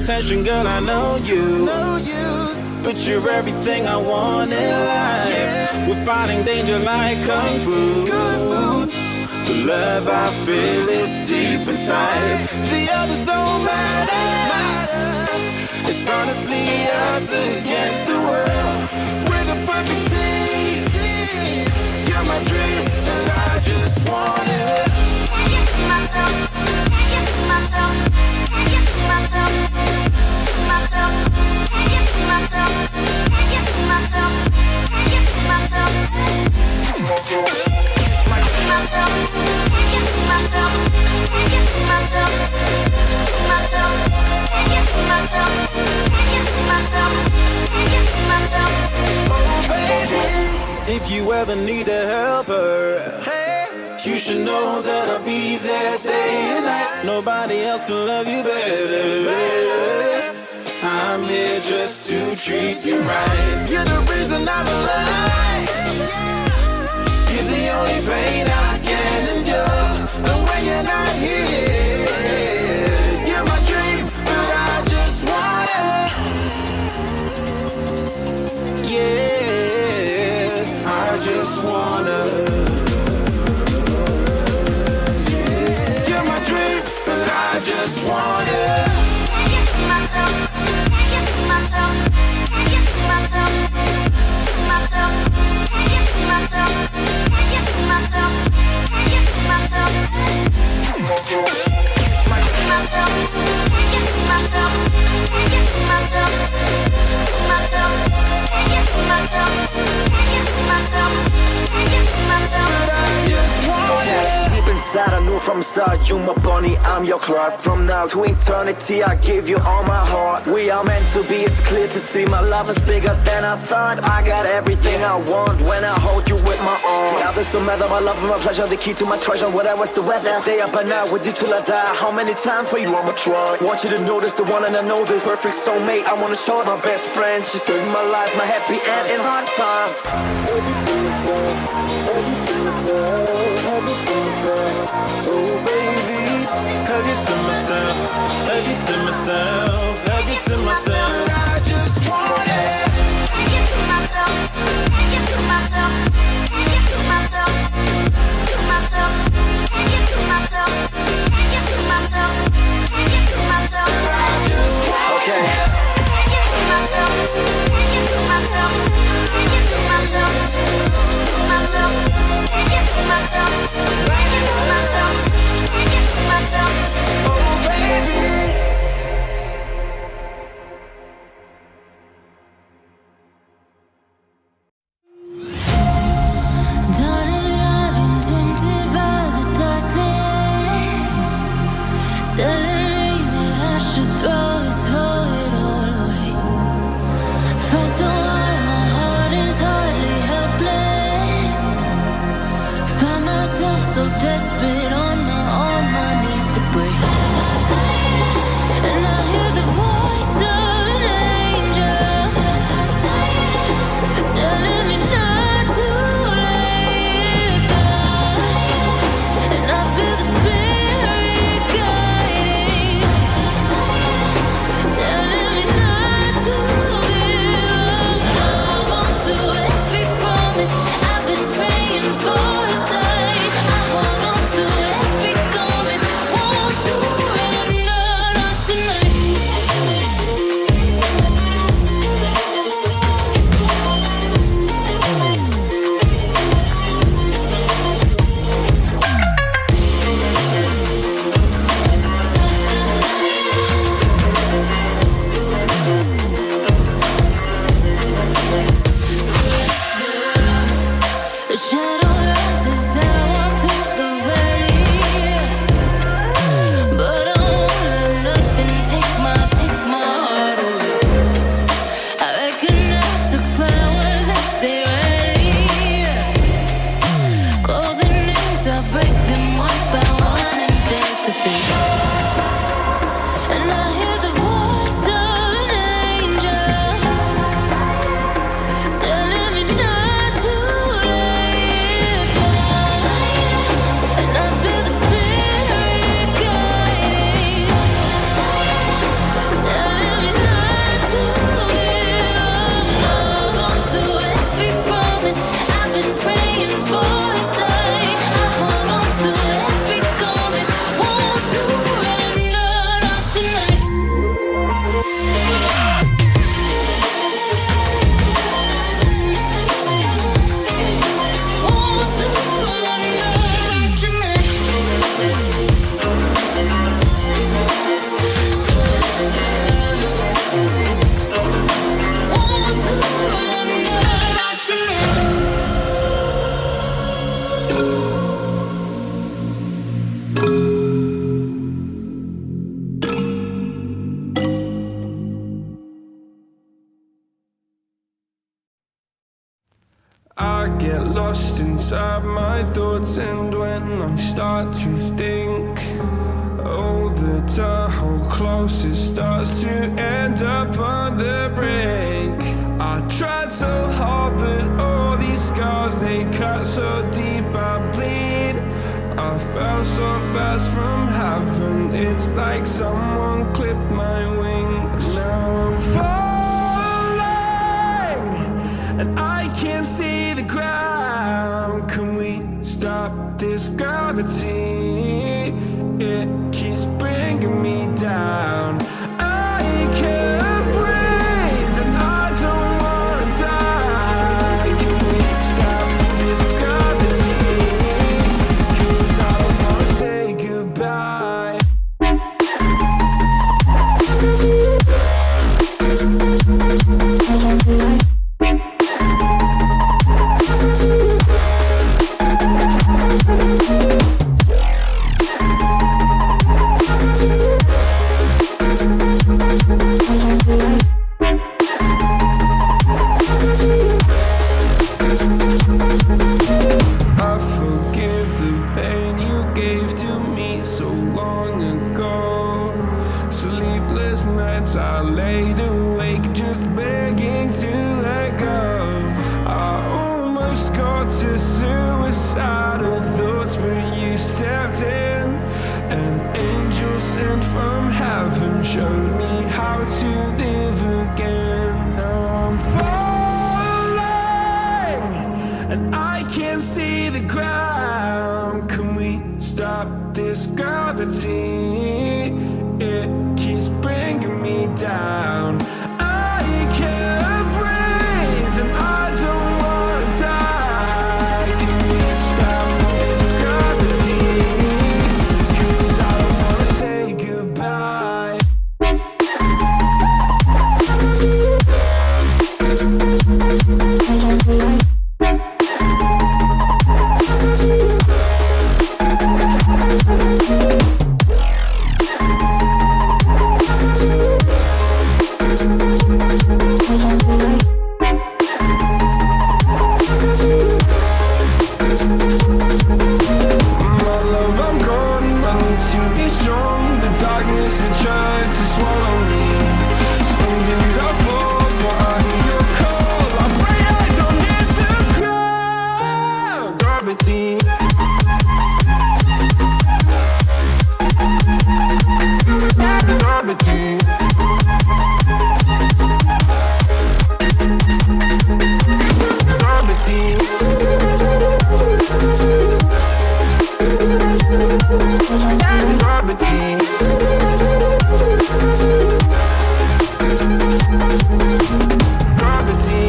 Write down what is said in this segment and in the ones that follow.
attention, girl, I know you. But you're everything I want in life. We're fighting danger like kung fu. The love I feel is deep inside. The others don't matter. It's honestly us against the world. We're the perfect team. You're my dream, and I just want it. Can't get to myself. Can't get to myself. Can't get to myself. To myself. Can't get to myself. Can't get to myself. Can't get to myself. It's my myself. Can't get to myself. Can't get to myself. To myself. Can't get to myself. Can't get to myself. Can't get to myself. Oh baby, if you ever need a helper, you should know that I'll be there day and night. Nobody else can love you better. I'm here just to treat you right. You're the reason I'm alive. You're the only pain I can endure. And when you're not here, you're my dream, but I just want it. Yeah, I just wanna. You're my dream, but I just want it. Can't get to myself. Can't get to myself. Can't get to myself. To myself. Can't get to myself. Can't get to myself. Can't get to myself. It's my myself. Can't get to myself. Can't get to myself. To myself. Can't get to myself. Can't get to myself. Can't get to myself. But I just want it. Deep inside, I knew from the start, you my bunny, I'm your Clark. From now to eternity, I give you all my heart. We are meant to be, it's clear to see. My love is bigger than I thought. I got everything I want when I hold you with my arms. The others don't matter, my love and my pleasure, the key to my treasure. Whatever's the weather, day up and out with you till I die. How many times for you I'ma try? Want you to notice the one and I know this. Perfect soulmate, I wanna show it. My best friend, she saved my life, my happy end in hard times. Oh baby, hug it to myself, hug it to myself, hug it to myself. But I just want it. Can't get to myself, can't get to myself, can't get to myself, to myself. Can't get to myself, can't get to myself, can't get to myself. But I just want it. Can't get to myself, can't get to myself, can't get to myself, to myself. Can't get to myself, can't get to myself, can't get to myself. Oh baby. Darling, I've been tempted by the darkness, telling me that I should throw it all away. Fight so hard, my heart is hardly helpless. Find myself so desperate on my knees to break. And I hear the voice of an angel telling me not to lay it down. And I feel the spirit guiding, telling me not to give up. Hold on to every promise I've been praying for. Like I hold on to every I get lost inside my thoughts, and when I start to think, oh, the Tahoe closest starts to end up on the brink. I tried so hard, but all these scars, they cut so deep I bleed. I fell so fast from heaven, it's like someone clipped my wings. Now I'm falling, and I can't see the ground. Can we stop this gravity? It keeps bringing me down. I can't breathe and I don't wanna die. Can we stop this gravity? 'Cause I don't wanna say goodbye. I forgive the pain you gave to me so long ago. Sleepless nights I laid awake just begging to let go. I almost got to suicidal thoughts, but you stepped in. An angel sent from heaven showed me how to live again. Now I'm falling, and I can't see the ground. Can we stop this gravity? It keeps bringing me down. I can't breathe and I don't wanna die. Can we stop this gravity? 'Cause I don't wanna say goodbye. My love, I'm gone. I need to be strong. The darkness had tried to swallow me. Some things I fall, but I hear your call. I pray I don't hit the ground. Gravity. Gravity. Gravity. Gravity. Gravity.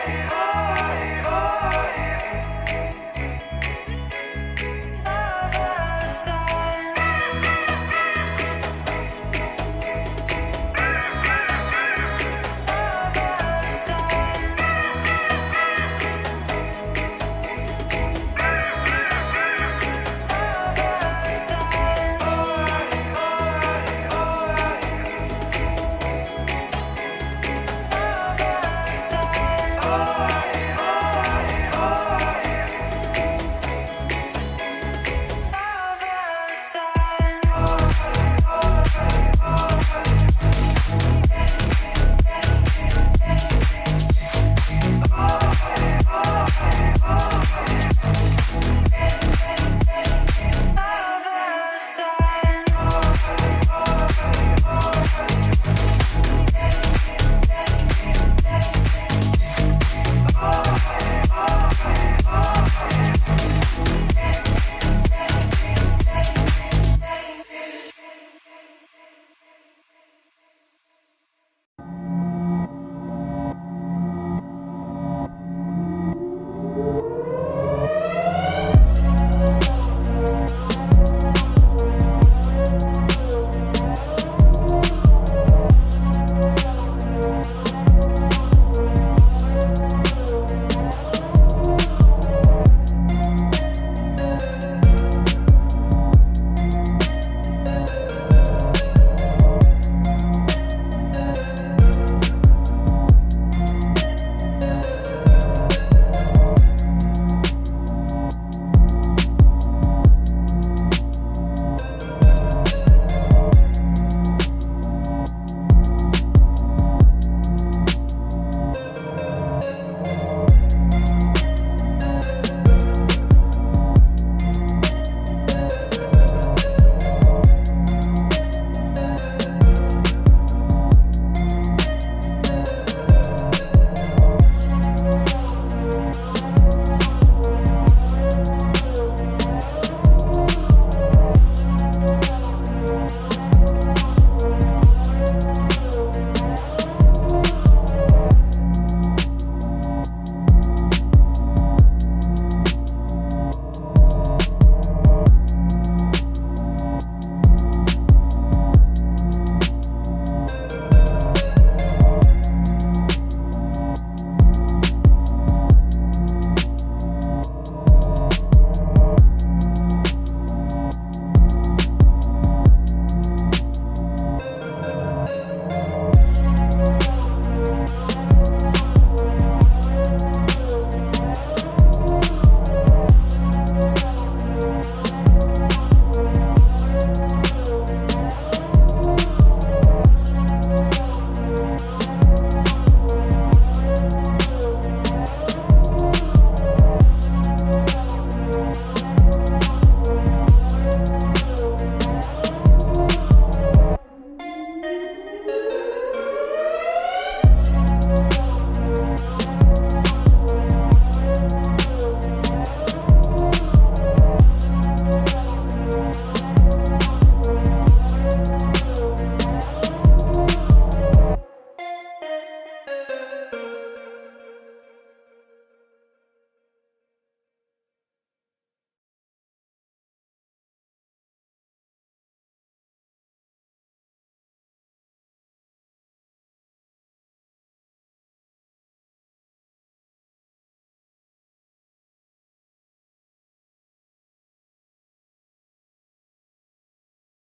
oh, oh, oh,